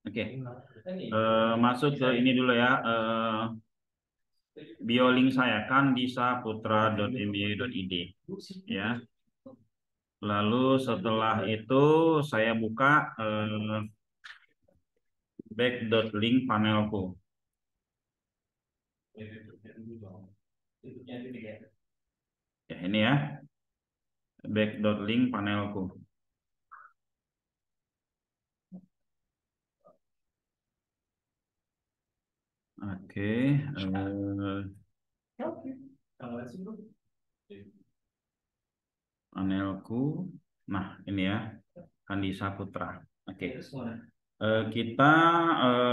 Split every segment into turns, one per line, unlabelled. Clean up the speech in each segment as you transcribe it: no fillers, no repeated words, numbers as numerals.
Oke, masuk ke ini dulu ya. Biolink saya kan di saputra.myu.id ya. Lalu setelah itu saya buka back.link panelku. Ya, ini ya, back.link panelku. Oke, panelku. Nah, ini ya, Andi Saputra. Oke. Kita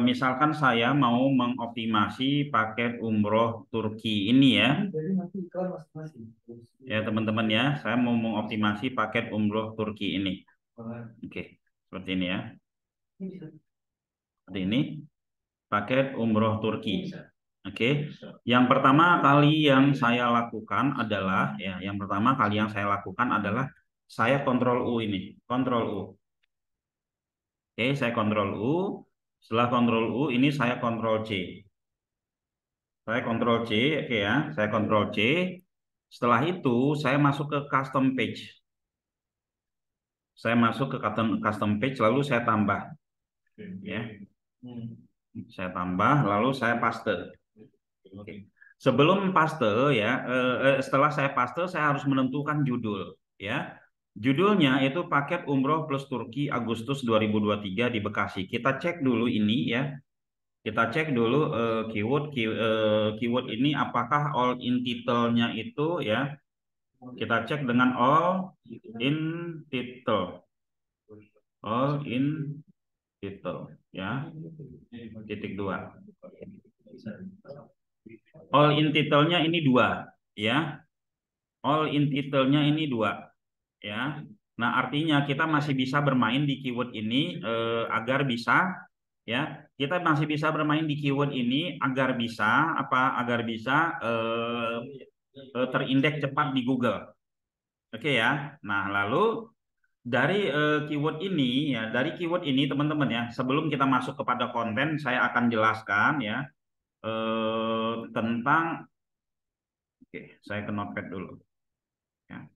misalkan saya mau mengoptimasi paket umroh Turki ini ya. Ya, teman-teman ya, saya mau mengoptimasi paket umroh Turki ini. Oke, seperti ini ya. Seperti ini, paket umroh Turki. Oke, yang pertama kali yang saya lakukan adalah saya kontrol U ini, kontrol U. Oke, saya kontrol U. Setelah kontrol U, ini saya kontrol C. Saya kontrol C, oke ya, saya kontrol C. Setelah itu, saya masuk ke custom page. Saya masuk ke custom page, lalu saya tambah, ya. Saya tambah, lalu saya paste. Oke. Sebelum paste ya, setelah saya paste, saya harus menentukan judul, ya. Judulnya itu paket umroh plus Turki Agustus 2023 di Bekasi. Kita cek dulu ini ya. Kita cek dulu keyword ini apakah all in title-nya itu ya. Kita cek dengan all in title. All in title ya. Titik 2. All in title-nya ini 2 ya. All in title-nya ini 2 ya. Nah, artinya kita masih bisa bermain di keyword ini agar bisa ya. Kita masih bisa bermain di keyword ini agar bisa terindeks cepat di Google. Oke ya. Nah, lalu dari keyword ini teman-teman ya, sebelum kita masuk kepada konten, saya akan jelaskan ya tentang. Oke, saya ke notepad dulu ya.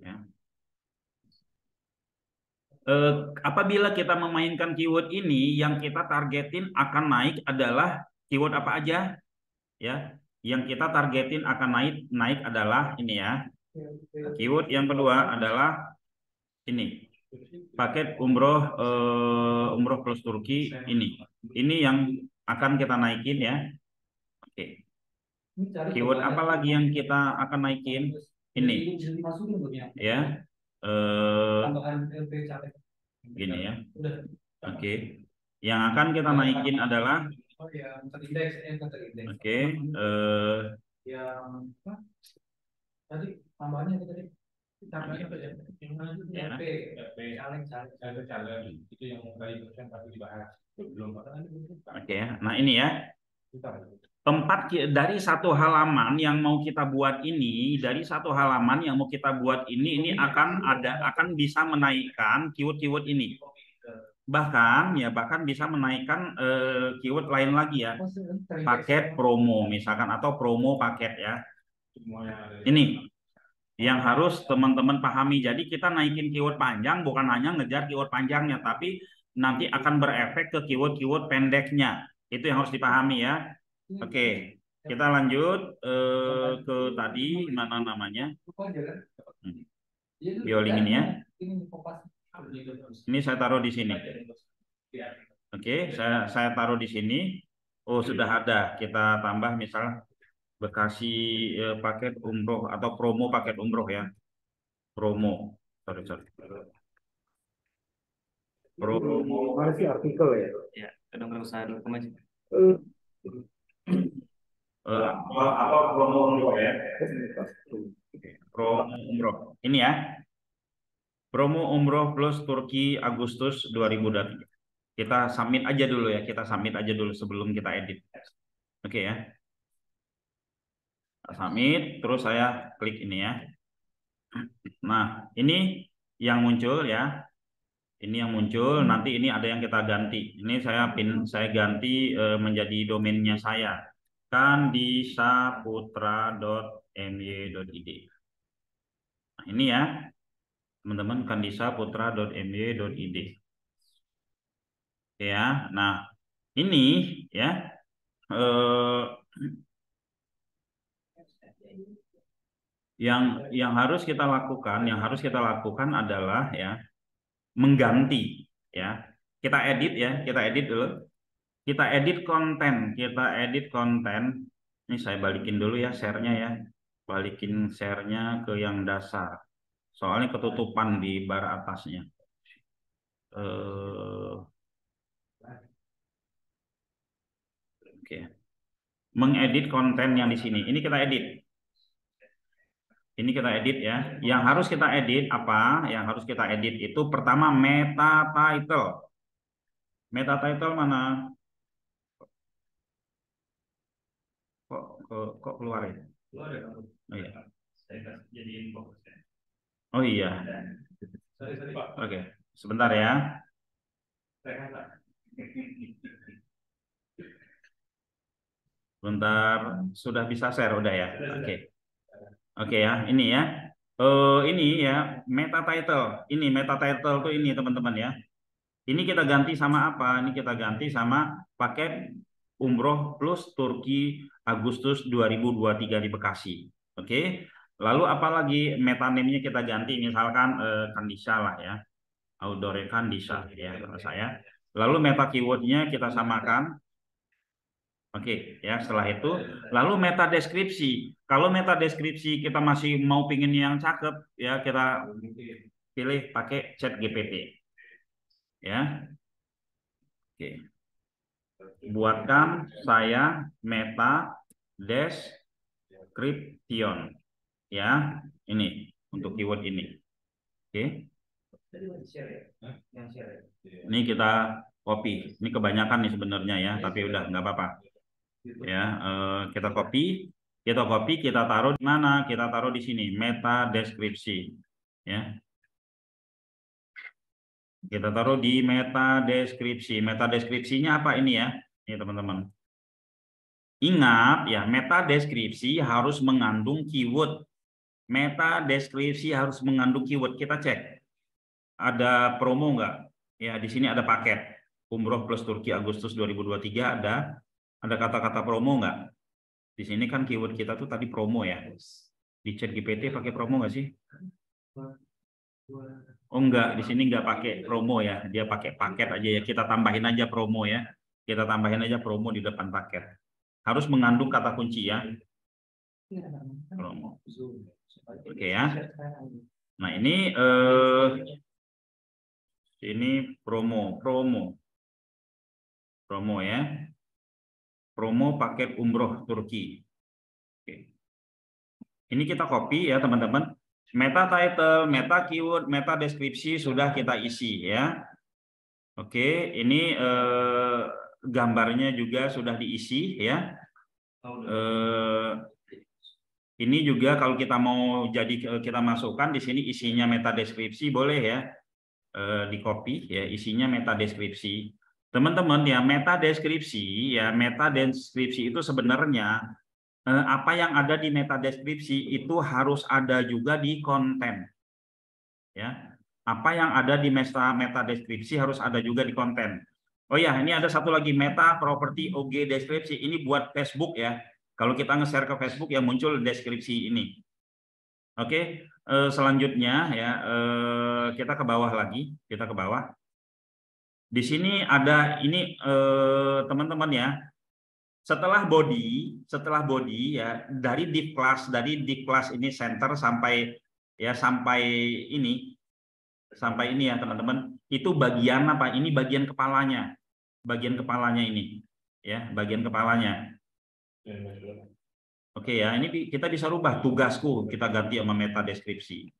Ya. Apabila kita memainkan keyword ini, yang kita targetin akan naik adalah keyword apa aja ya. Yang kita targetin akan naik adalah ini ya. Keyword yang kedua adalah ini, paket umroh plus Turki ini yang akan kita naikin ya. Oke. Keyword apa lagi yang kita akan naikin? Ini ya. Gini ya. Oke. Yang akan kita naikin adalah oke. Tadi tambahannya tadi. Oke ya. Nah, ini ya. Dari satu halaman yang mau kita buat ini, akan bisa menaikkan keyword-keyword ini. Bahkan bisa menaikkan keyword lain lagi ya. Paket promo misalkan atau promo paket ya. Ini yang harus teman-teman pahami. Jadi kita naikin keyword panjang bukan hanya ngejar keyword panjangnya, tapi nanti akan berefek ke keyword-keyword pendeknya. Itu yang harus dipahami ya. Oke, kita lanjut ke tadi mana namanya? Biolink ini ya. Ini saya taruh di sini. Oke, saya taruh di sini. Oh, sudah ada. Kita tambah misal Bekasi paket umroh atau promo paket umroh ya. Promo. Sorry. Promo.
Mana sih artikel ya?
Ya, kadang berusaha dulu kemana?
Apa
Promo umroh ya. Promo umroh. Ini ya. Promo umroh plus Turki Agustus 2023. Kita submit aja dulu ya. Kita submit aja dulu sebelum kita edit. Oke ya. Submit, terus saya klik ini ya. Nah, ini yang muncul ya. Ini yang muncul, nanti ini ada yang kita ganti. Ini saya ganti menjadi domainnya saya. kandisaputra.my.id. Nah, ini ya, teman-teman, kandisaputra.my.id. Ya, nah ini ya yang harus kita lakukan, adalah ya mengganti ya. Kita edit ya, kita edit dulu. Kita edit konten, Ini saya balikin dulu ya share-nya ya. Balikin share-nya ke yang dasar. Soalnya ketutupan di bar atasnya. Oke. Mengedit konten yang di sini. Ini kita edit. Ini kita edit ya. Yang harus kita edit apa? Yang harus kita edit itu pertama meta title. Meta title mana? Kok keluar ya? Keluar ya. Oh iya. Jadi info. Oh iya. Oke, sebentar ya. Bentar, sudah bisa share udah ya. Oke. Oke ya, ini ya. Ini ya meta title. Ini meta title tuh ini teman-teman ya. Ini kita ganti sama apa? Ini kita ganti sama paket umroh plus Turki Agustus 2023 di Bekasi. Oke. Lalu apalagi meta name-nya kita ganti misalkan Kandisa lah ya. Outdoor Kandisa ya kalau saya. Lalu meta keyword-nya kita samakan. Oke, ya setelah itu lalu meta deskripsi. Kalau meta deskripsi kita masih mau pingin yang cakep ya kita pilih pakai ChatGPT. Ya. Oke. Buatkan saya meta description. Ya, ini untuk keyword ini. Oke. Ini kita copy. Ini kebanyakan nih sebenarnya ya, tapi udah nggak apa-apa. Ya, kita copy, kita taruh di mana? Kita taruh di sini, meta deskripsi. Ya. Kita taruh di meta deskripsi. Meta deskripsinya apa ini ya? Ini teman-teman. Ingat ya, meta deskripsi harus mengandung keyword. Meta deskripsi harus mengandung keyword. Kita cek. Ada promo nggak? Ya, di sini ada paket. Umroh plus Turki Agustus 2023 ada kata-kata promo nggak? Di sini kan keyword kita tuh tadi promo ya. Di ChatGPT pakai promo nggak sih? Oh enggak, di sini nggak pakai promo ya. Dia pakai paket aja ya. Kita tambahin aja promo ya. Kita tambahin aja promo di depan paket. Harus mengandung kata kunci ya. Promo. Oke ya. Nah ini promo ya. Promo paket umroh Turki. Oke. Ini kita copy ya teman-teman. Meta title, meta keyword, meta deskripsi sudah kita isi ya. Oke, ini gambarnya juga sudah diisi ya. Ini juga kalau kita mau kita masukkan di sini isinya meta deskripsi boleh ya. Di copy ya isinya meta deskripsi. Teman-teman ya meta deskripsi itu sebenarnya apa yang ada di meta deskripsi itu harus ada juga di konten. Ya. Apa yang ada di meta deskripsi harus ada juga di konten. Oh ya, ini ada satu lagi meta property OG deskripsi. Ini buat Facebook ya. Kalau kita nge-share ke Facebook yang muncul deskripsi ini. Oke, selanjutnya ya kita ke bawah lagi, kita ke bawah. Di sini ada ini teman-teman ya. Setelah body ya dari div class ini center sampai ini ya teman-teman. Itu bagian apa? Ini bagian kepalanya. Bagian kepalanya ini ya, bagian kepalanya. Oke ya, ini kita bisa rubah tugasku, kita ganti sama meta deskripsi.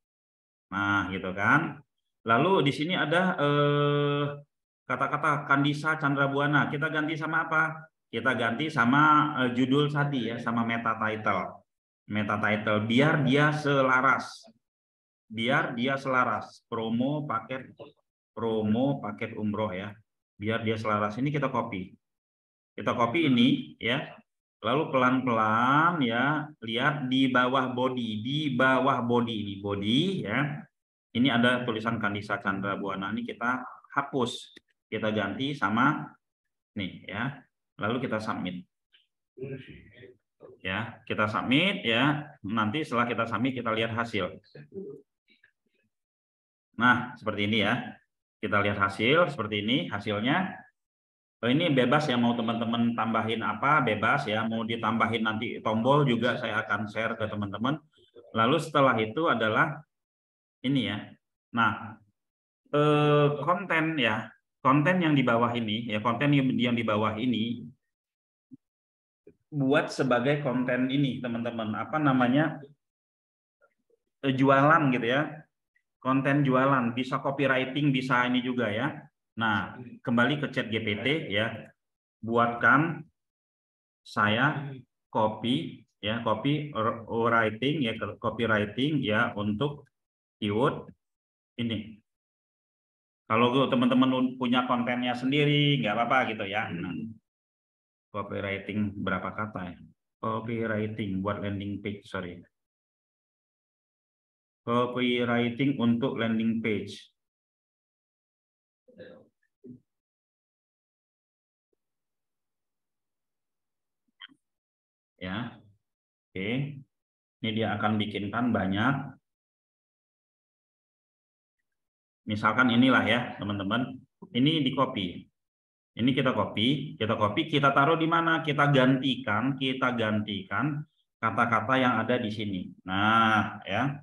Nah, gitu kan. Lalu di sini ada kata-kata Kandisa Chandrabuana. Kita ganti sama apa? Kita ganti sama judul tadi ya, sama meta title. Meta title biar dia selaras. biar dia selaras promo paket umroh ya, biar dia selaras. Ini kita copy ini ya, lalu pelan-pelan ya, lihat di bawah body, ini body ya, ini ada tulisan Kandisa Chandra Buana, ini kita hapus, kita ganti sama nih ya, lalu kita submit ya, kita submit ya. Nanti setelah kita submit kita lihat hasil. Nah seperti ini ya, kita lihat hasil seperti ini hasilnya. Ini bebas ya, mau teman-teman tambahin apa bebas ya, mau ditambahin nanti tombol juga saya akan share ke teman-teman. Lalu setelah itu adalah ini ya. Nah konten ya, konten yang di bawah ini ya, konten yang di bawah ini buat sebagai konten ini teman-teman, apa namanya, jualan gitu ya, konten jualan, bisa copywriting, bisa ini juga ya. Nah kembali ke ChatGPT ya, buatkan saya copywriting ya untuk keyword ini. Kalau teman-teman punya kontennya sendiri nggak apa-apa gitu ya. Nah, copywriting berapa kata ya? Copywriting buat landing page, sorry. Copywriting untuk landing page. Ya. Oke. Ini dia akan bikinkan banyak. Misalkan inilah ya, teman-teman. Ini di copy. Ini kita copy, kita taruh di mana? Kita gantikan kata-kata yang ada di sini. Nah, ya.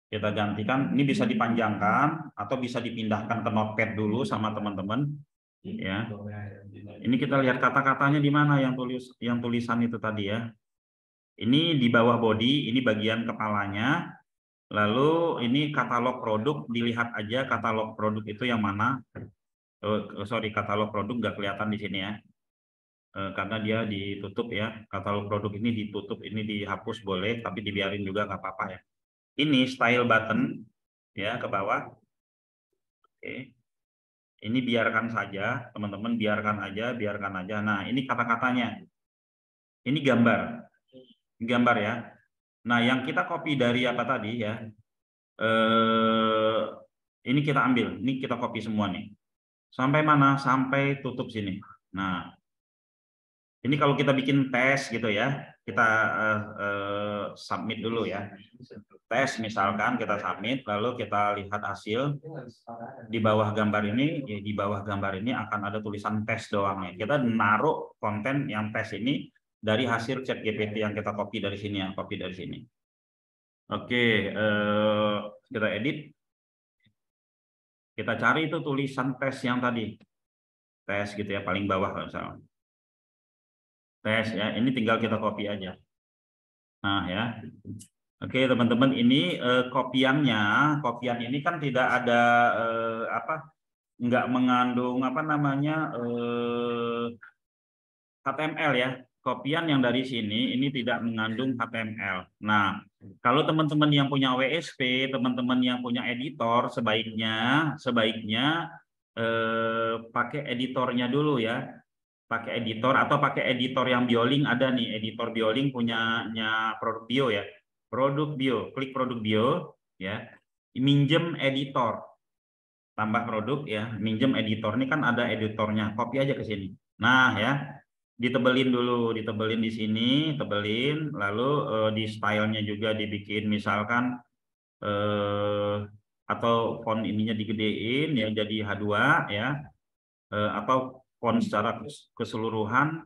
Kita gantikan, ini bisa dipanjangkan atau bisa dipindahkan ke notepad dulu sama teman-teman. Ya. Ini kita lihat kata-katanya di mana yang tulisan itu tadi ya. Ini di bawah body, ini bagian kepalanya. Lalu ini katalog produk, dilihat aja katalog produk itu yang mana. Sorry, katalog produk nggak kelihatan di sini ya. Karena dia ditutup ya, katalog produk ini ditutup, ini dihapus boleh, tapi dibiarin juga nggak apa-apa ya. Ini style button ya ke bawah. Oke, ini biarkan saja teman-teman, biarkan aja. Nah ini kata-katanya, ini gambar ya. Nah yang kita copy dari apa tadi ya, ini kita ambil, ini kita copy semua nih. Sampai mana? Sampai tutup sini. Nah ini kalau kita bikin tes gitu ya, kita submit dulu ya. Tes misalkan kita submit, lalu kita lihat hasil. Di bawah gambar ini, ya, di bawah gambar ini akan ada tulisan tes doang ya. Kita naruh konten yang tes ini dari hasil ChatGPT yang kita copy dari sini ya, copy dari sini. Oke, kita edit. Kita cari itu tulisan tes yang tadi. Tes gitu ya, paling bawah kalau misalnya. Tes ya, ini tinggal kita copy aja. Nah ya, oke teman-teman, ini kopian ini kan tidak ada nggak mengandung apa namanya HTML ya. Kopian yang dari sini ini tidak mengandung HTML. Nah, kalau teman-teman yang punya WSP, teman-teman yang punya editor, sebaiknya pakai editornya dulu ya. Pakai editor atau pakai editor yang Bioling, ada nih editor Bioling punyanya Produk Bio ya. Produk Bio, klik Produk Bio ya. Minjem editor. Tambah produk ya, minjem editor, ini kan ada editornya. Copy aja ke sini. Nah, ya. Ditebelin dulu, ditebelin di sini, tebelin, lalu di stylenya juga dibikin misalkan atau font ininya digedein ya jadi H2 ya, atau font secara keseluruhan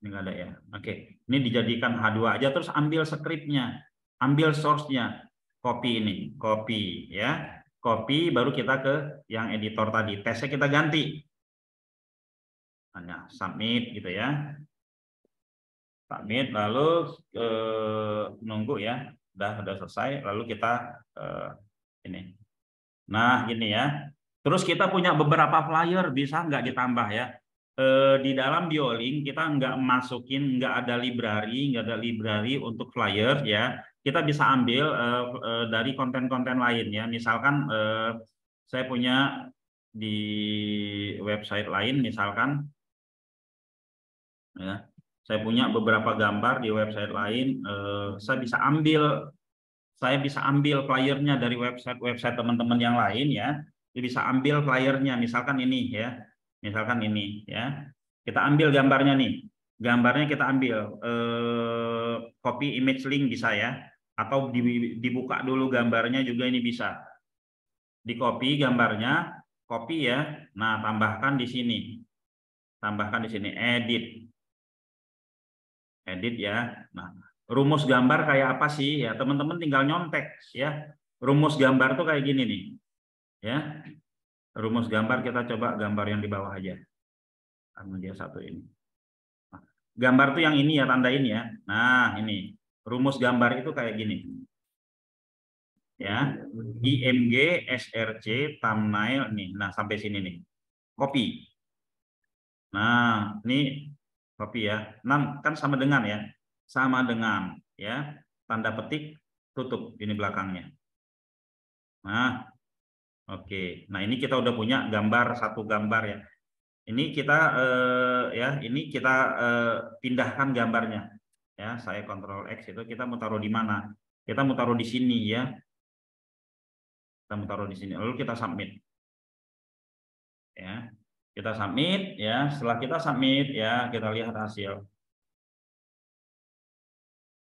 ini nggak ada ya. Oke, ini dijadikan H2 aja, terus ambil scriptnya, ambil source-nya, copy ini, copy ya, copy, baru kita ke yang editor tadi, tesnya kita ganti. Hanya submit gitu ya, submit, lalu nunggu ya, udah selesai, lalu kita ini. Nah gini ya, terus kita punya beberapa flyer, bisa nggak ditambah ya? di dalam BioLink kita nggak ada library untuk flyer ya. Kita bisa ambil dari konten-konten lain ya. Misalkan saya punya di website lain misalkan ya. Saya punya beberapa gambar di website lain. Saya bisa ambil flyernya dari website teman-teman yang lain ya. Saya bisa ambil flyernya, misalkan ini ya, misalkan ini ya. Kita ambil gambarnya nih, gambarnya kita ambil, copy image link bisa ya, atau dibuka dulu gambarnya juga ini bisa. Di copy gambarnya, copy ya. Nah tambahkan di sini, edit ya. Nah, rumus gambar kayak apa sih ya? Teman-teman tinggal nyontek ya. Rumus gambar tuh kayak gini nih. Ya. Rumus gambar kita coba gambar yang di bawah aja. Karena dia satu ini. Nah, gambar tuh yang ini ya, tandain ya. Nah, ini. Rumus gambar itu kayak gini. Ya. IMG, SRC, thumbnail nih. Nah, sampai sini nih. Copy. Nah, ini copy ya. Nah, kan sama dengan ya. Sama dengan ya. Tanda petik tutup ini belakangnya. Nah, oke. Nah, ini kita udah punya satu gambar ya. Ini kita ini kita pindahkan gambarnya. Ya, saya Ctrl X itu kita mau taruh di mana? Kita mau taruh di sini ya. Kita mau taruh di sini. Lalu kita submit. Ya. Kita submit ya. Setelah kita submit ya, kita lihat hasil.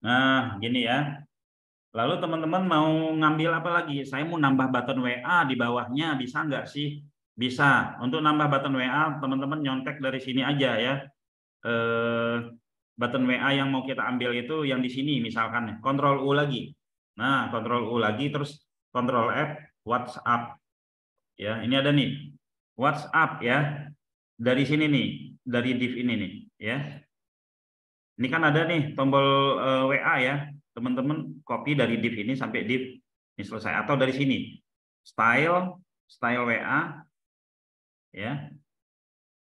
Nah, gini ya. Lalu teman-teman mau ngambil apa lagi? Saya mau nambah button WA di bawahnya, bisa nggak sih? Bisa. Untuk nambah button WA, teman-teman nyontek dari sini aja ya. Button WA yang mau kita ambil itu yang di sini misalkan. Ctrl U lagi. Nah, Ctrl U lagi, terus Ctrl F, WhatsApp. Ya, ini ada nih. WhatsApp ya. Dari sini nih, dari div ini nih. Ya. Ini kan ada nih tombol WA ya. Teman-teman copy dari div ini sampai div ini selesai, atau dari sini style WA ya.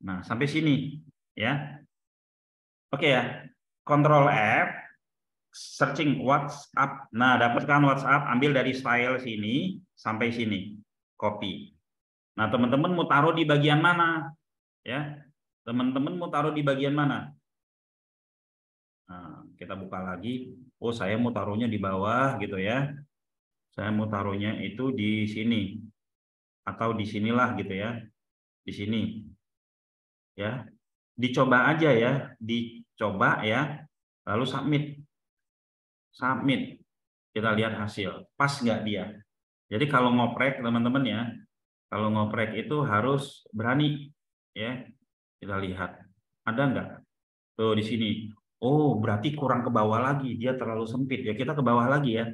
Nah sampai sini ya. Oke ya, Ctrl F, searching WhatsApp. Nah dapatkan WhatsApp, ambil dari style sini sampai sini, copy. Nah teman-teman mau taruh di bagian mana ya? Teman-teman mau taruh di bagian mana? Nah, kita buka lagi. Oh saya mau taruhnya di bawah gitu ya. Saya mau taruhnya itu di sini atau di sinilah gitu ya, di sini ya. Dicoba aja ya, dicoba ya, lalu submit, kita lihat hasil pas nggak dia. Jadi kalau ngoprek teman-teman ya, kalau ngoprek itu harus berani ya. Kita lihat ada nggak tuh di sini. Oh berarti kurang ke bawah lagi, dia terlalu sempit ya, kita ke bawah lagi ya,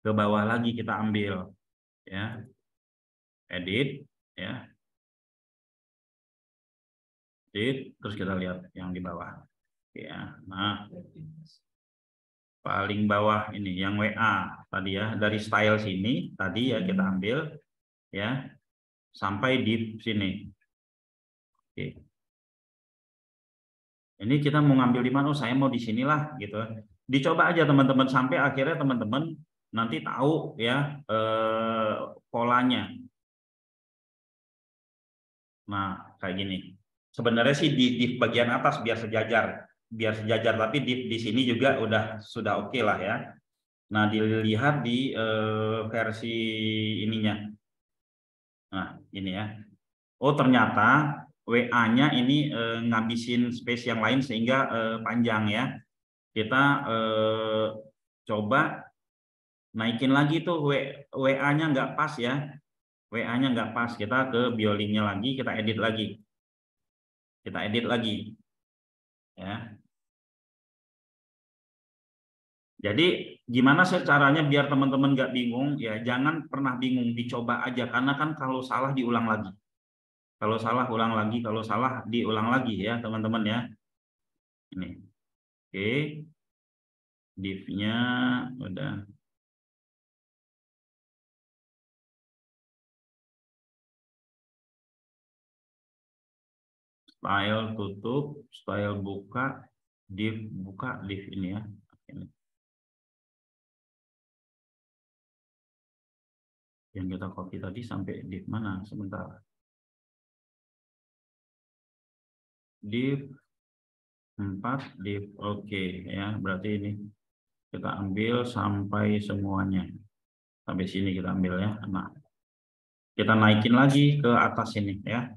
ke bawah lagi kita ambil ya, edit ya, terus kita lihat yang di bawah ya. Nah paling bawah ini yang WA tadi ya, dari style sini tadi ya kita ambil ya sampai di sini. Oke, ini kita mau ngambil di mana? Oh saya mau di sinilah gitu. Dicoba aja teman-teman sampai akhirnya teman-teman nanti tahu ya polanya. Nah kayak gini. Sebenarnya sih di bagian atas biar sejajar, tapi di sini juga sudah oke lah ya. Nah dilihat di versi ininya. Nah ini ya. Oh ternyata WA-nya ini ngabisin space yang lain sehingga panjang ya. Kita coba naikin lagi tuh WA-nya nggak pas ya. WA-nya nggak pas. Kita ke BioLink-nya lagi, kita edit lagi. Kita edit lagi. Ya. Jadi gimana sih caranya biar teman-teman nggak bingung? Ya jangan pernah bingung, dicoba aja. Karena kan kalau salah diulang lagi. Kalau salah ulang lagi, kalau salah diulang lagi ya teman-teman ya. Ini. Oke. Div-nya udah. Style tutup, style buka, div buka, div ini ya. Ini. Yang kita copy tadi sampai div mana? Sebentar. Div 4, div oke ya. Berarti ini kita ambil sampai semuanya. Sampai sini kita ambil ya. Nah, kita naikin lagi ke atas ini ya.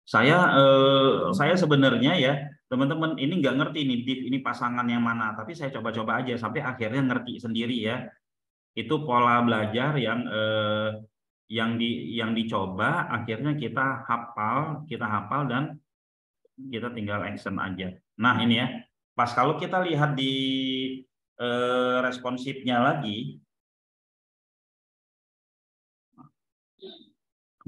Saya sebenarnya ya teman-teman ini nggak ngerti nih div ini pasangan yang mana, tapi saya coba-coba aja sampai akhirnya ngerti sendiri ya. Itu pola belajar yang dicoba akhirnya kita hafal dan kita tinggal action aja. Nah ini ya, pas kalau kita lihat di responsifnya lagi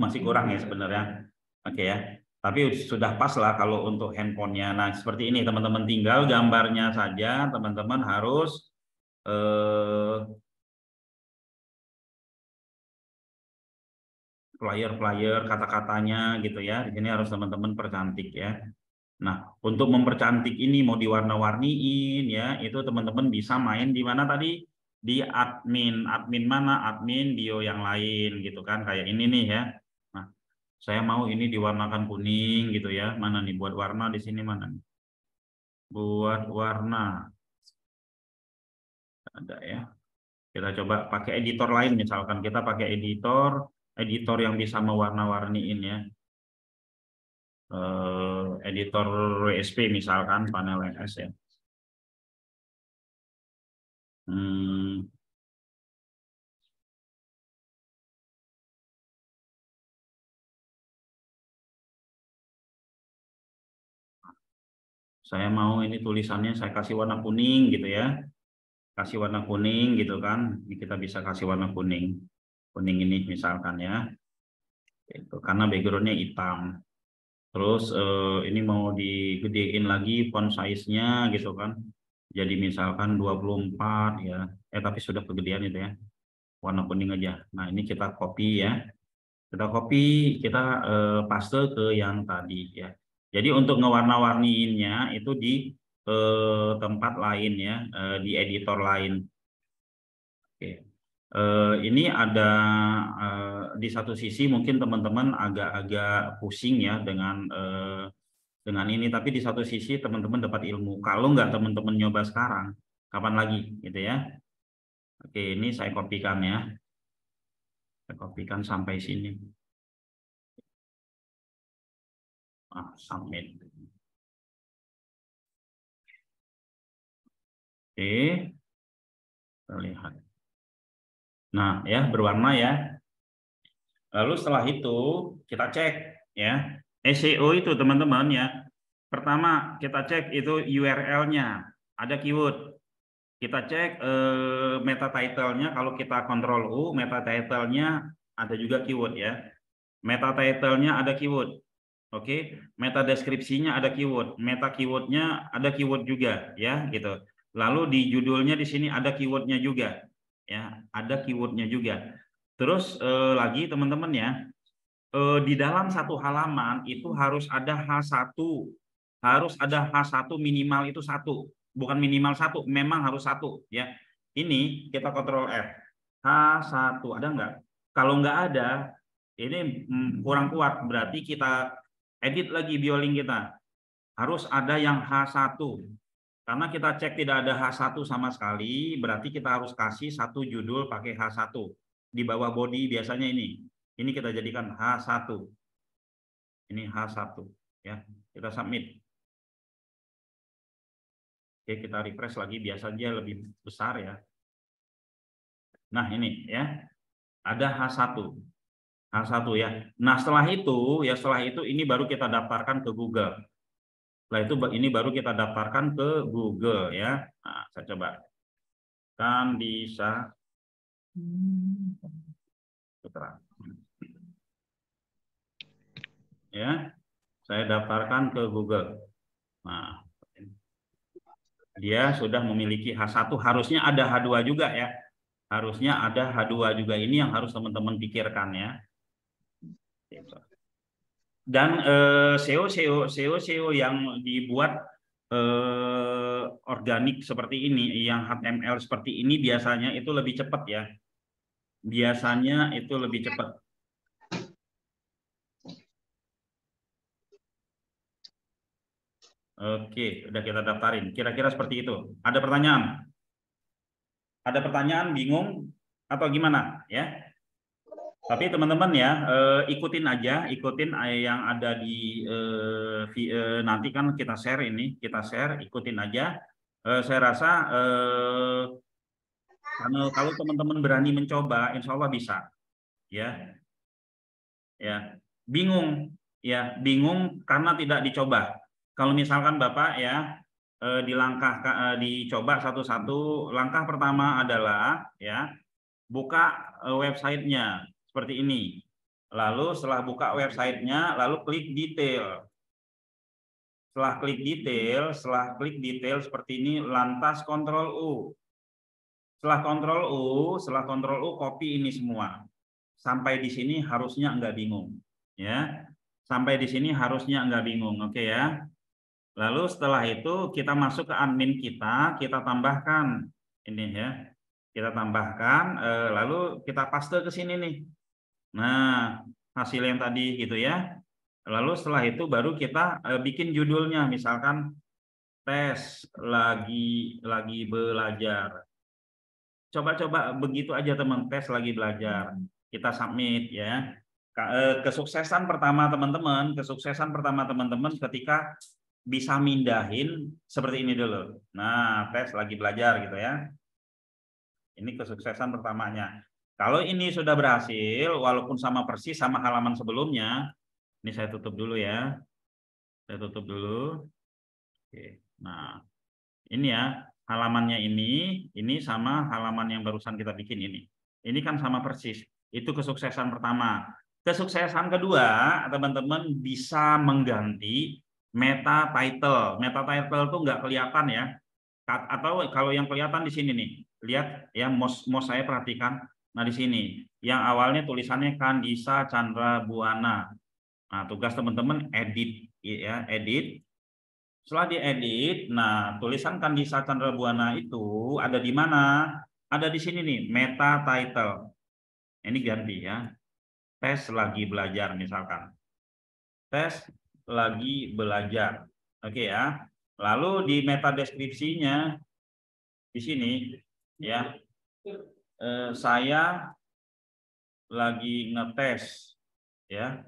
masih kurang ya sebenarnya. Oke ya. Tapi sudah pas lah kalau untuk handphonenya. Nah seperti ini teman-teman, tinggal gambarnya saja teman-teman harus flyer kata-katanya gitu ya. Di sini harus teman-teman percantik ya. Nah untuk mempercantik ini mau diwarna-warniin ya, itu teman-teman bisa main di mana tadi, di admin mana, admin bio yang lain gitu kan, kayak ini nih ya. Nah saya mau ini diwarnakan kuning gitu ya. Mana nih buat warna di sini, mana nih? Buat warna. Ada ya. Kita coba pakai editor lain, misalkan kita pakai editor yang bisa mewarna-warniin ya. Editor WSP misalkan, panel LS ya. Saya mau ini tulisannya saya kasih warna kuning gitu ya. Kasih warna kuning gitu kan. Ini kita bisa kasih warna kuning. Kuning ini misalkan ya. Itu karena backgroundnya hitam. Terus ini mau digedein lagi font size-nya gitu kan. Jadi misalkan 24 ya. Tapi sudah kegedean itu ya. Warna kuning aja. Nah, ini kita copy ya. Kita copy, kita paste ke yang tadi ya. Jadi untuk ngewarna-warniinnya itu di tempat lain ya, di editor lain. Oke. Ini ada di satu sisi mungkin teman-teman agak-agak pusing ya dengan ini, tapi di satu sisi teman-teman dapat ilmu. Kalau nggak teman-teman nyoba sekarang, kapan lagi gitu ya. Oke, ini saya kopikan ya. Saya kopikan sampai sini. Submit. Oke, terlihat. Nah, ya berwarna ya. Lalu setelah itu kita cek ya. SEO itu teman-teman ya. Pertama kita cek itu URL-nya, ada keyword. Kita cek meta title-nya, kalau kita Ctrl U, meta title-nya ada juga keyword ya. Meta title-nya ada keyword. Oke, meta deskripsinya ada keyword, meta keyword-nya ada keyword juga ya gitu. Lalu di judulnya di sini ada keyword-nya juga ya, ada keyword-nya juga. Terus lagi teman-teman ya, di dalam satu halaman itu harus ada H1, harus ada H1 minimal itu 1, bukan minimal 1, memang harus 1 ya. Ini kita Ctrl F, H1 ada nggak? Kalau nggak ada, ini kurang kuat, berarti kita edit lagi biolink kita. Harus ada yang H1. Karena kita cek tidak ada H1 sama sekali, berarti kita harus kasih satu judul pakai H1. Di bawah body biasanya ini. Ini kita jadikan H1. Ini H1 ya. Kita submit. Oke, kita refresh lagi, biasanya lebih besar ya. Nah, ini ya. Ada H1. H1 ya. Nah, setelah itu ini baru kita daftarkan ke Google. Setelah itu ini baru kita daftarkan ke Google ya. Nah, saya coba. Kan bisa putra. Ya. Saya daftarkan ke Google. Nah, dia sudah memiliki H1, harusnya ada H2 juga ya. Harusnya ada H2 juga, ini yang harus teman-teman pikirkan ya. Dan SEO yang dibuat organik seperti ini, yang HTML seperti ini biasanya itu lebih cepat ya. Biasanya itu lebih cepat. Oke, udah kita daftarin. Kira-kira seperti itu. Ada pertanyaan? Ada pertanyaan, bingung atau gimana ya? Tapi teman-teman ya, ikutin aja, ikutin yang ada di nanti kan kita share ini, ikutin aja. Saya rasa kalau teman-teman berani mencoba, insya Allah bisa, ya, ya. Bingung karena tidak dicoba. Kalau misalkan Bapak ya dicoba satu-satu. Langkah pertama adalah ya buka websitenya seperti ini. Lalu setelah buka websitenya, lalu klik detail. Setelah klik detail seperti ini, lantas Ctrl U. Setelah Ctrl U, copy ini semua. Sampai di sini harusnya nggak bingung, ya. Sampai di sini harusnya nggak bingung, oke ya. Lalu setelah itu kita masuk ke admin kita tambahkan ini ya. Kita tambahkan, lalu kita paste ke sini nih. Nah, hasil yang tadi gitu ya. Lalu setelah itu baru kita bikin judulnya, misalkan tes lagi belajar. Coba-coba begitu aja teman, tes lagi belajar. Kita submit ya. Kesuksesan pertama teman-teman ketika bisa mindahin seperti ini dulu. Nah, tes lagi belajar gitu ya. Ini kesuksesan pertamanya. Kalau ini sudah berhasil, walaupun sama persis sama halaman sebelumnya, ini saya tutup dulu ya. Saya tutup dulu. Oke. Nah, ini ya halamannya ini sama halaman yang barusan kita bikin ini. Ini kan sama persis. Itu kesuksesan pertama. Kesuksesan kedua, teman-teman bisa mengganti meta title. Meta title itu nggak kelihatan ya. Atau kalau yang kelihatan di sini nih, lihat ya, mouse saya perhatikan. Nah di sini, yang awalnya tulisannya Kandisa Chandra Buana. Nah tugas teman-teman edit ya, edit. Setelah diedit, nah tulisan Kandisa Chandra Buana itu ada di mana? Ada di sini nih, meta title. Ini ganti ya. Tes lagi belajar misalkan. Tes lagi belajar. Oke ya. Lalu di meta deskripsinya di sini ya. Saya lagi ngetes ya.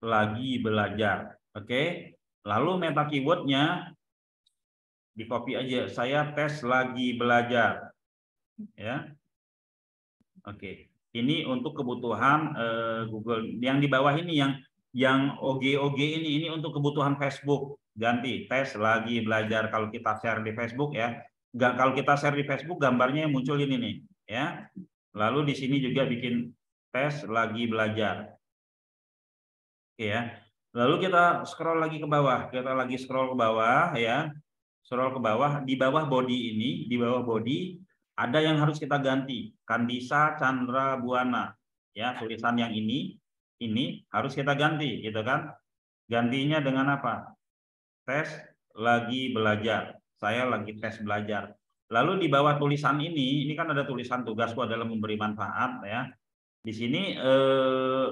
Lagi belajar. Oke. Lalu meta keywordnya di copy aja, saya tes lagi belajar ya. Oke, ini untuk kebutuhan Google. Yang di bawah ini yang OG ini untuk kebutuhan Facebook. Ganti tes lagi belajar. Kalau kita share di Facebook ya, kalau kita share di Facebook gambarnya yang muncul ini nih ya. Lalu di sini juga bikin tes lagi belajar. Oke ya. Lalu kita scroll lagi ke bawah. Kita lagi scroll ke bawah ya. Scroll ke bawah, di bawah body ini, di bawah body ada yang harus kita ganti. Kandisa Chandra Buana. Ya, tulisan yang ini harus kita ganti, gitu kan? Gantinya dengan apa? Tes lagi belajar. Saya lagi tes belajar. Lalu di bawah tulisan ini kan ada tulisan tugasku adalah memberi manfaat ya. Di sini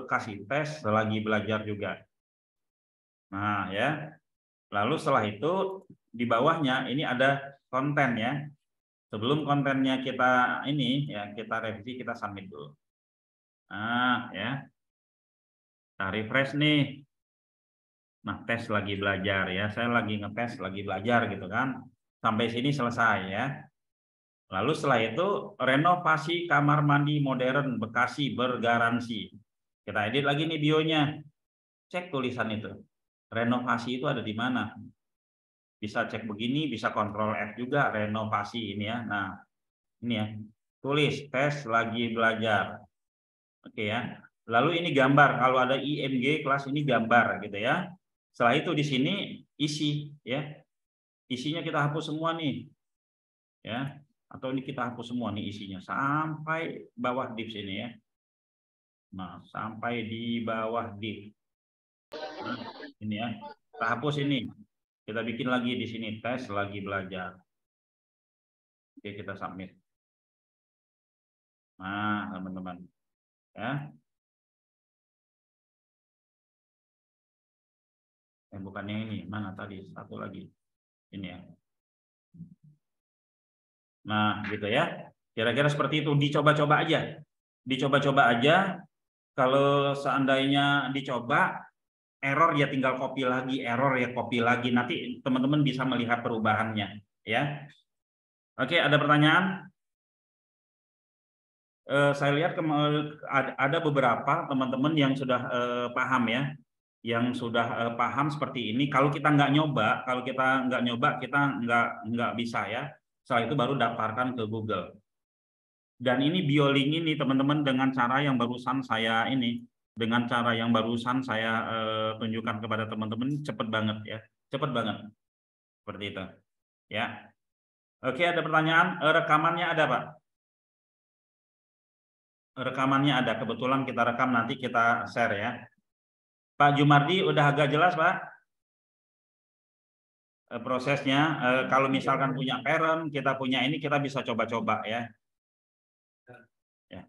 kasih tes lagi belajar juga. Nah, ya. Lalu setelah itu di bawahnya ini ada konten ya. Sebelum kontennya kita ini ya kita revisi, kita submit dulu. Nah, ya. Kita refresh nih. Nah, tes lagi belajar ya. Saya lagi ngetes lagi belajar gitu kan. Sampai sini selesai ya. Lalu setelah itu renovasi kamar mandi modern Bekasi bergaransi. Kita edit lagi nih bionya. Cek tulisan itu. Renovasi itu ada di mana? Bisa cek begini, bisa kontrol F juga, renovasi ini ya. Nah, ini ya. Tulis tes lagi belajar. Oke ya. Lalu ini gambar. Kalau ada IMG kelas ini gambar gitu ya. Setelah itu di sini isi ya. Isinya kita hapus semua nih. Ya. Atau ini kita hapus semua nih isinya sampai bawah div sini ya. Nah, sampai di bawah div. Nah, ini ya, kita hapus ini. Kita bikin lagi di sini tes lagi belajar. Oke, kita submit. Nah, teman-teman, ya. Bukan yang ini, mana tadi? Satu lagi. Ini ya. Nah, gitu ya. Kira-kira seperti itu. Dicoba-coba aja. Dicoba-coba aja. Kalau seandainya dicoba, error ya tinggal copy lagi, error ya copy lagi. Nanti teman-teman bisa melihat perubahannya. Ya. Oke, ada pertanyaan? Saya lihat ada beberapa teman-teman yang sudah paham ya, yang sudah paham seperti ini. Kalau kita nggak nyoba, kita nggak bisa ya. Setelah itu baru daftarkan ke Google. Dan ini BioLink ini teman-teman dengan cara yang barusan saya tunjukkan kepada teman-teman cepat banget ya, cepat banget seperti itu ya. Oke, ada pertanyaan? Rekamannya ada Pak? Rekamannya ada, kebetulan kita rekam, nanti kita share ya. Pak Jumardi udah agak jelas Pak prosesnya. Kalau misalkan punya parent, kita punya ini, kita bisa coba-coba ya. Ya,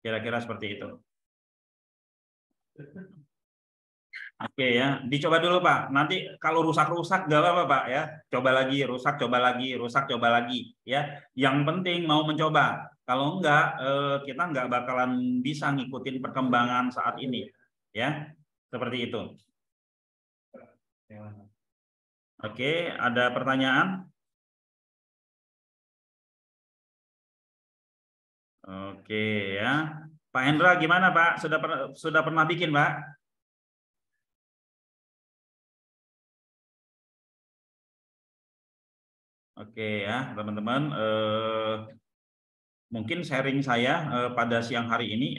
kira-kira seperti itu. Oke ya, dicoba dulu Pak. Nanti kalau rusak-rusak gak apa-apa Pak ya. Coba lagi, rusak, coba lagi, rusak, coba lagi ya. Yang penting mau mencoba. Kalau enggak, kita enggak bakalan bisa ngikutin perkembangan saat ini ya. Seperti itu. Oke, ada pertanyaan? Oke ya. Pak Hendra gimana Pak? Sudah pernah bikin Pak? Oke ya teman-teman. Mungkin sharing saya pada siang hari ini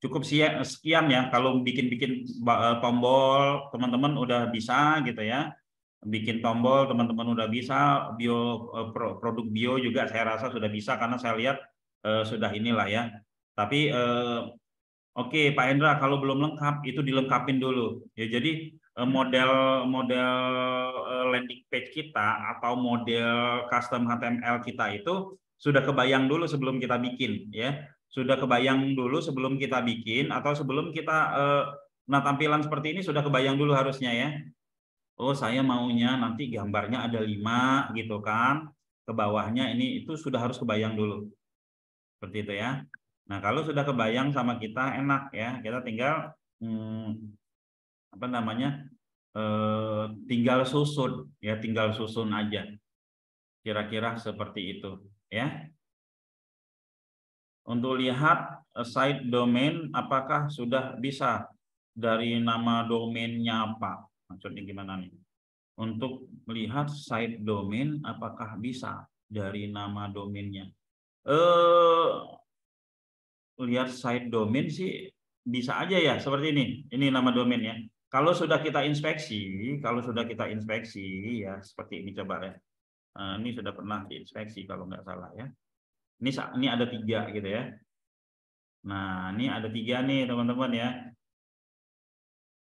cukup sekian ya. Kalau bikin-bikin tombol teman-teman udah bisa gitu ya. Bikin tombol teman-teman udah bisa. Produk bio juga saya rasa sudah bisa karena saya lihat sudah inilah ya. Tapi oke Pak Hendra, kalau belum lengkap itu dilengkapin dulu ya. Jadi model landing page kita atau model custom HTML kita itu sudah kebayang dulu sebelum kita bikin ya. Sudah kebayang dulu sebelum kita bikin atau sebelum kita nah tampilan seperti ini sudah kebayang dulu harusnya ya. Oh, saya maunya nanti gambarnya ada 5 gitu kan. Ke bawahnya ini itu sudah harus kebayang dulu. Seperti itu ya. Nah, kalau sudah kebayang sama kita enak ya. Kita tinggal apa namanya? Tinggal susun ya, tinggal susun aja. Kira-kira seperti itu ya. Untuk lihat site domain apakah sudah bisa dari nama domainnya apa? Maksudnya gimana nih? Untuk melihat site domain apakah bisa dari nama domainnya? Lihat site domain sih bisa aja ya seperti ini. Ini nama domain ya. Kalau sudah kita inspeksi ya seperti ini coba ya. Ini sudah pernah diinspeksi kalau nggak salah ya. Ini ada 3 gitu ya. Nah, ini ada 3 nih teman-teman ya.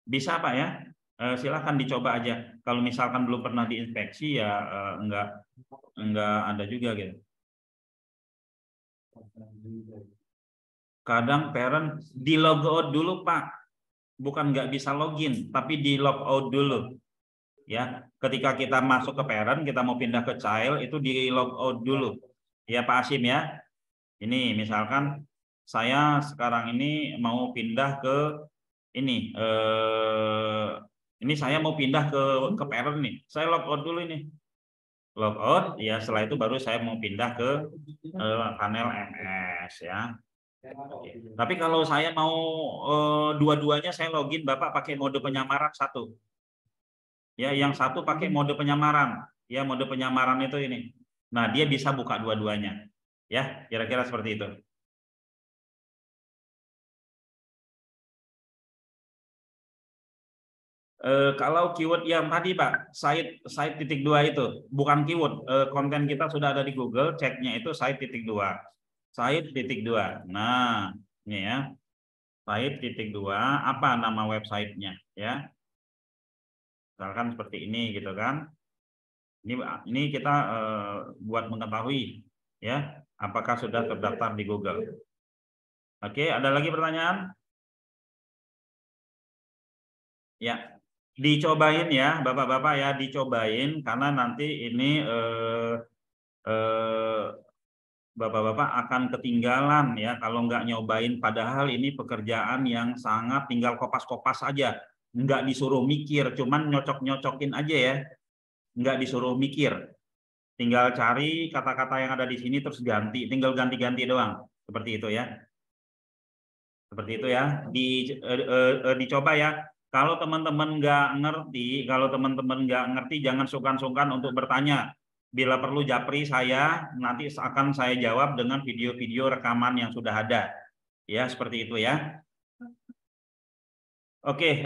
Bisa Pak ya? Silahkan dicoba aja. Kalau misalkan belum pernah diinspeksi ya enggak ada juga gitu. Kadang parent di logout dulu Pak. Bukan nggak bisa login, tapi di logout dulu. Ya, ketika kita masuk ke parent, kita mau pindah ke child itu di logout dulu. Ya Pak Asim ya. Ini misalkan saya sekarang ini mau pindah ke ini saya mau pindah ke parent nih. Saya logout dulu ini. Logout ya, setelah itu baru saya mau pindah ke panel MS ya. Oke. Tapi kalau saya mau dua-duanya saya login, Bapak pakai mode penyamaran 1. Ya, yang 1 pakai mode penyamaran. Ya, mode penyamaran itu ini. Nah, dia bisa buka dua-duanya. Ya, kira-kira seperti itu. Kalau keyword yang tadi Pak, site titik 2 itu bukan keyword. Konten kita sudah ada di Google, ceknya itu site titik 2. Site titik 2. Nah, ini ya. Said.2, apa nama websitenya ya? Misalkan seperti ini gitu kan. Ini kita buat mengetahui ya, apakah sudah terdaftar di Google. Oke, ada lagi pertanyaan? Ya, dicobain ya, Bapak-bapak ya, dicobain karena nanti ini Bapak-bapak akan ketinggalan ya kalau nggak nyobain. Padahal ini pekerjaan yang sangat tinggal kopas-kopas aja, nggak disuruh mikir, cuman nyocok-nyocokin aja ya, nggak disuruh mikir. Tinggal cari kata-kata yang ada di sini terus ganti, tinggal ganti-ganti doang, seperti itu ya. Seperti itu ya, dicoba ya. Kalau teman-teman nggak ngerti, jangan sungkan-sungkan untuk bertanya. Bila perlu japri saya, nanti akan saya jawab dengan video-video rekaman yang sudah ada. Ya, seperti itu ya. Oke,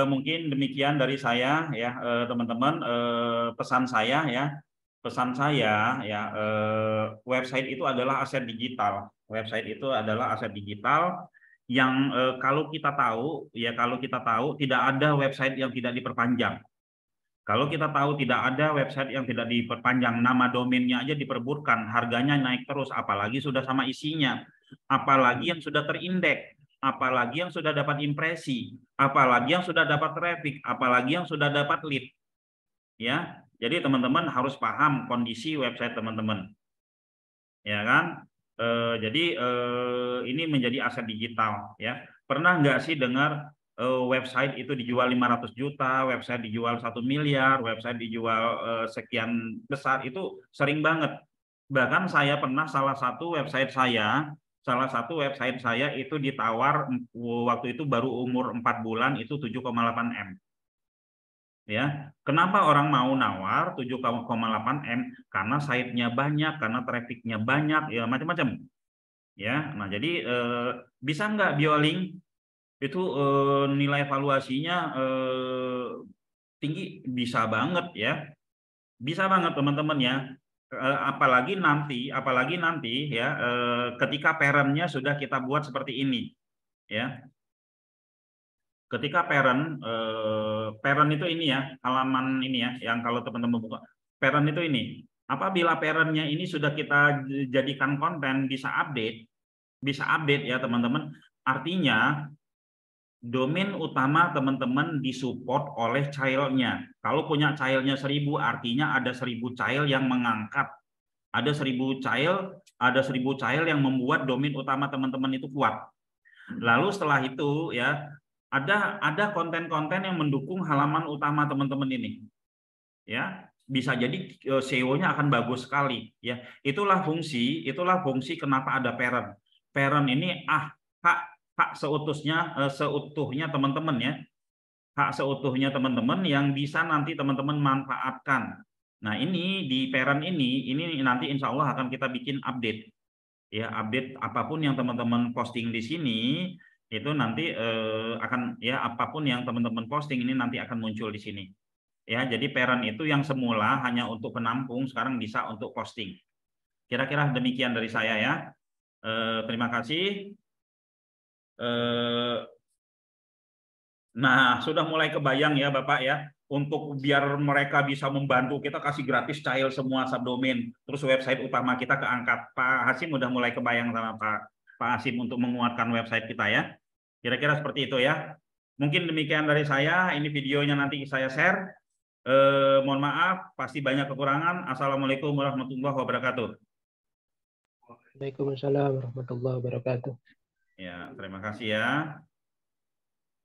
mungkin demikian dari saya ya, teman-teman. Pesan saya ya, website itu adalah aset digital. Website itu adalah aset digital yang kalau kita tahu tidak ada website yang tidak diperpanjang. Kalau kita tahu tidak ada website yang tidak diperpanjang, nama domainnya aja diperbutkan, harganya naik terus, apalagi sudah sama isinya, apalagi yang sudah terindeks, apalagi yang sudah dapat impresi, apalagi yang sudah dapat traffic, apalagi yang sudah dapat lead. Ya, jadi teman-teman harus paham kondisi website teman-teman. Ya kan? Jadi ini menjadi aset digital ya. Pernah nggak sih dengar website itu dijual 500 juta, website dijual 1 miliar, website dijual sekian besar, itu sering banget. Bahkan saya pernah salah satu website saya itu ditawar waktu itu baru umur 4 bulan itu 7,8 M. Ya, kenapa orang mau nawar 7,8 M? Karena site-nya banyak, karena traffic-nya banyak, ya macam-macam. Ya, nah jadi bisa nggak Bioling itu nilai evaluasinya tinggi? Bisa banget ya, bisa banget teman-teman ya. Apalagi nanti ya, ketika parent-nya sudah kita buat seperti ini, ya. Ketika parent itu ini ya, halaman ini ya, yang kalau teman-teman buka parent itu ini, apabila parentnya ini sudah kita jadikan konten bisa update ya teman-teman, artinya domain utama teman-teman disupport oleh child-nya. Kalau punya child-nya 1000, artinya ada 1000 child yang mengangkat, ada 1000 child yang membuat domain utama teman-teman itu kuat. Lalu setelah itu ya, ada konten-konten yang mendukung halaman utama teman-teman ini. Ya, bisa jadi SEO-nya akan bagus sekali ya. Itulah fungsi kenapa ada parent. Parent ini hak seutuhnya teman-teman ya. Hak seutuhnya teman-teman yang bisa nanti teman-teman manfaatkan. Nah, ini di parent ini nanti insya Allah akan kita bikin update. Ya, update apapun yang teman-teman posting di sini itu nanti akan ya, apapun yang teman-teman posting ini nanti akan muncul di sini. Ya, jadi parent itu yang semula hanya untuk penampung sekarang bisa untuk posting. Kira-kira demikian dari saya ya. Terima kasih. Nah, sudah mulai kebayang ya Bapak ya, untuk biar mereka bisa membantu kita kasih gratis child semua subdomain, terus website utama kita keangkat. Pak Hasim udah mulai kebayang sama Pak Hasim untuk menguatkan website kita ya. Kira-kira seperti itu ya. Mungkin demikian dari saya, ini videonya nanti saya share. Mohon maaf, pasti banyak kekurangan. Assalamualaikum warahmatullahi wabarakatuh.
Waalaikumsalam warahmatullahi wabarakatuh.
Ya, terima kasih ya.